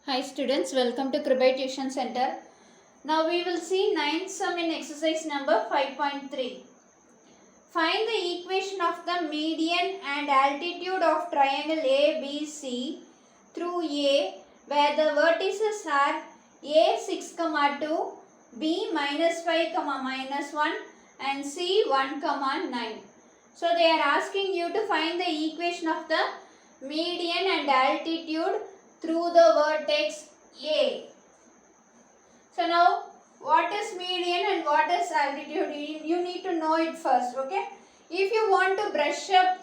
Hi students, welcome to Kribai Tuition Center. Now we will see ninth sum in exercise number 5.3. Find the equation of the median and altitude of triangle ABC through A where the vertices are A 6, 2, B minus 5, minus 1 and C 1, 9. So they are asking you to find the equation of the median and altitude through the vertex A. So now what is median and what is altitude? You need to know it first, okay? If you want to brush up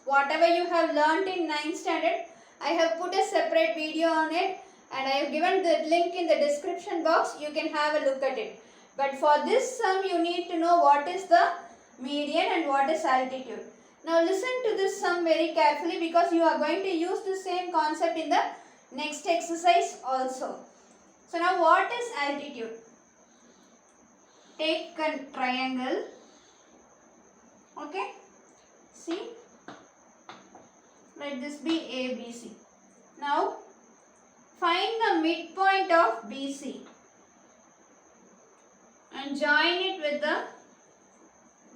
whatever you have learnt in 9th standard, I have put a separate video on it and I have given the link in the description box. You can have a look at it. But for this sum, you need to know what is the median and what is altitude. Now listen to this sum very carefully because you are going to use the same concept in the next exercise also. So now what is altitude? Take a triangle, okay, see, let this be ABC. Now find the midpoint of BC and join it with the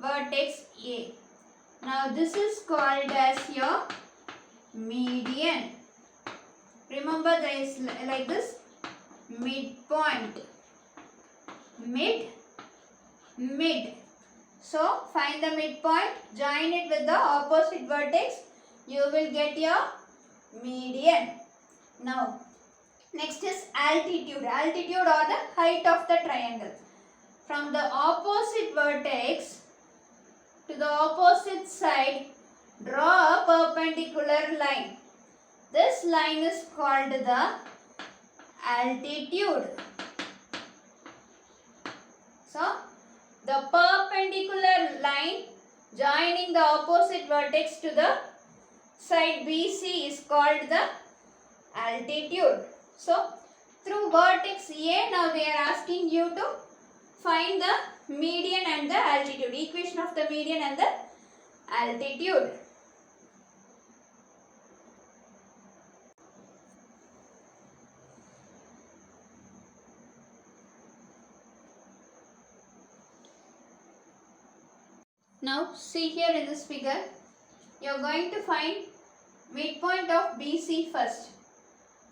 vertex A. Now this is called as your median. Remember there is like this, midpoint, mid. So find the midpoint, join it with the opposite vertex, you will get your median. Now next is altitude. Altitude or the height of the triangle. From the opposite vertex to the opposite side, draw a perpendicular line. This line is called the altitude. So the perpendicular line joining the opposite vertex to the side BC is called the altitude. So through vertex A, now they are asking you to find the median and the altitude, equation of the median and the altitude. Now see here in this figure, you are going to find midpoint of BC first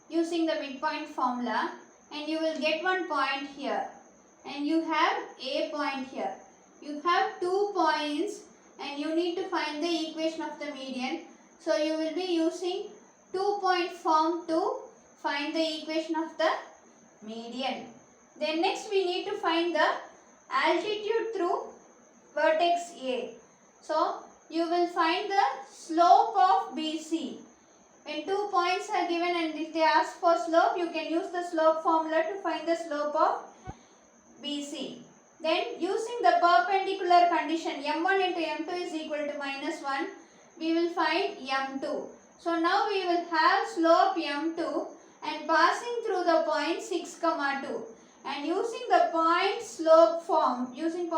using the midpoint formula, and you will get one point here and you have a point here. You have 2 points and you need to find the equation of the median. So you will be using 2-point form to find the equation of the median. Then next we need to find the altitude through vertex A. So you will find the slope of BC. When 2 points are given and if they ask for slope, you can use the slope formula to find the slope of BC. Then using the perpendicular condition, m1 into m2 is equal to minus 1, we will find m2. So now we will have slope m2 and passing through the point 6, 2. And using the point slope form, you will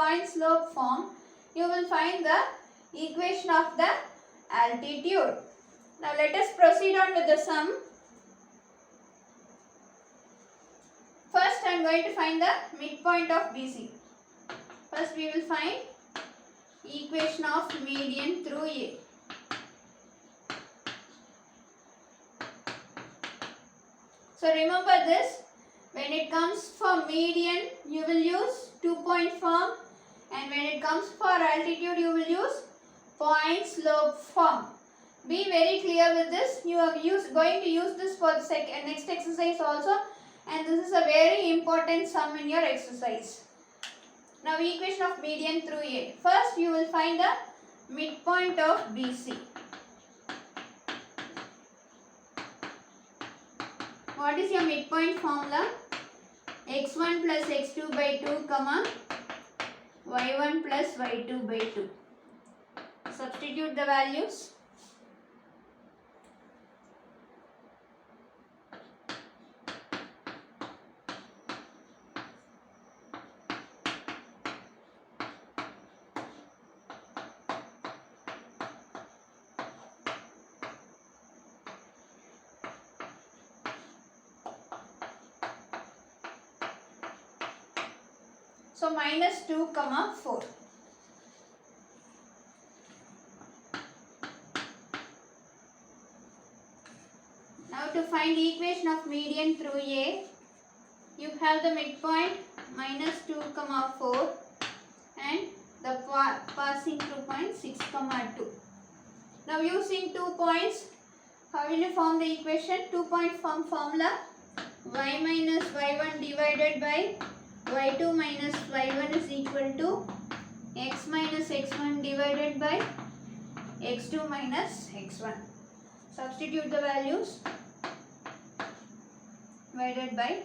find the equation of the altitude. Now let us proceed on with the sum. First I am going to find the midpoint of BC. First we will find equation of median through A. So remember this, when it comes for median you will use 2-point form, and when it comes for altitude you will use point slope form. Be very clear with this. You are going to use this for the next exercise also, and this is a very important sum in your exercise. Now equation of median through A. First you will find the midpoint of BC. What is your midpoint formula? x1 plus x2 by 2, y1 plus y2 by 2. Substitute the values. So minus 2 comma 4. Now to find the equation of median through A, you have the midpoint minus 2 comma 4 and the passing through point 6 comma 2. Now using 2 points, how will you form the equation? 2 point form formula y minus y1 divided by y2 minus y1 is equal to x minus x1 divided by x2 minus x1. Substitute the values. Divided by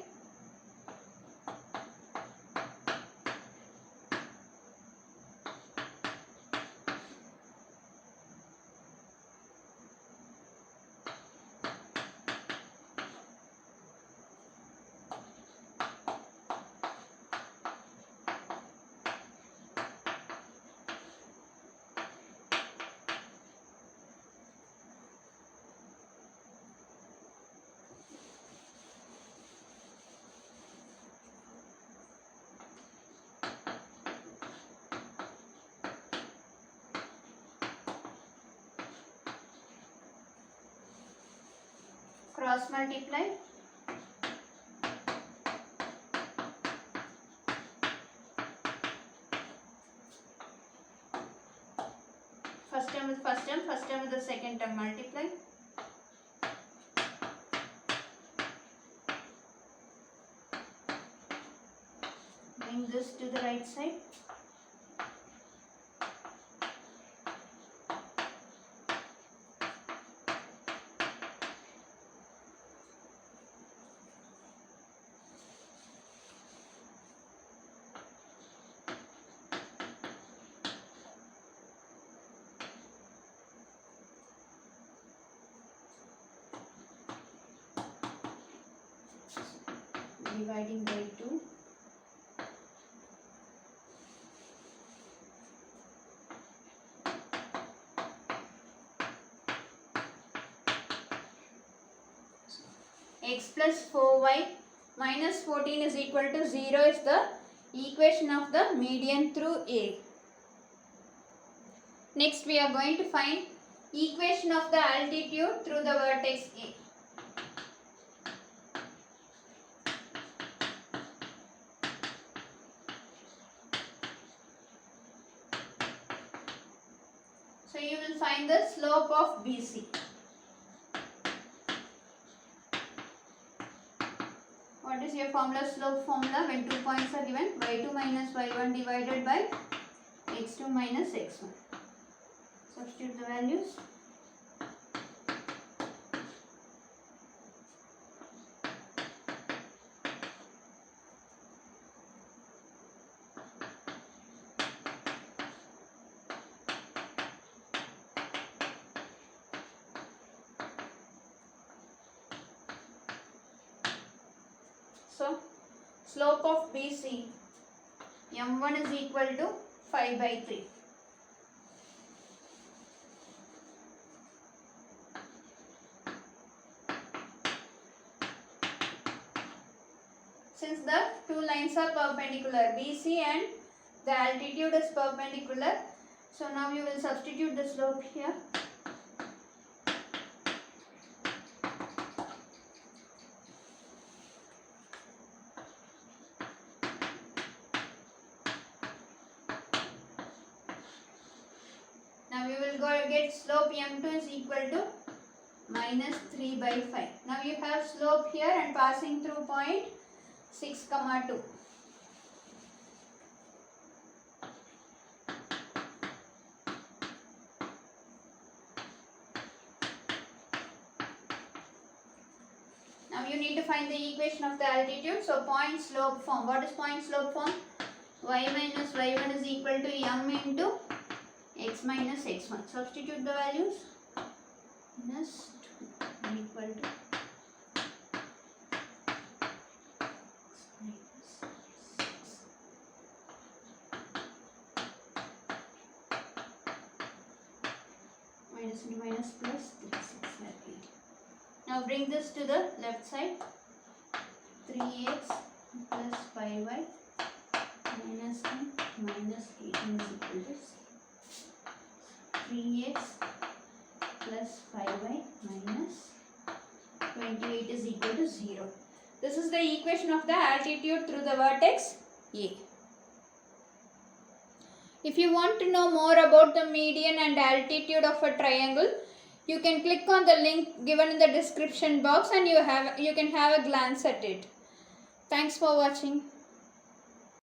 cross multiply. First term with first term with the second term multiply. Bring this to the right side. Dividing by 2. X plus 4y minus 14 is equal to 0 is the equation of the median through A. Next we are going to find equation of the altitude through the vertex A. So you will find the slope of BC. What is your formula, slope formula when 2 points are given? y2 minus y1 divided by x2 minus x1. Substitute the values. So, slope of BC, m1 is equal to 5 by 3. Since the two lines are perpendicular, BC and the altitude is perpendicular, so now you will substitute the slope here. Now you will get slope m2 is equal to minus 3 by 5. Now you have slope here and passing through point 6 comma 2. Now you need to find the equation of the altitude. So point slope form. What is point slope form? Y minus y1 is equal to m into x minus x1. Substitute the values. Minus 2 equal to minus into minus plus 3, 6, 8. Now bring this to the left side. 3x plus 5y minus 10 minus 18 is equal to 3x plus 5y minus 28 is equal to 0. This is the equation of the altitude through the vertex A. If you want to know more about the median and altitude of a triangle, you can click on the link given in the description box and you can have a glance at it. Thanks for watching.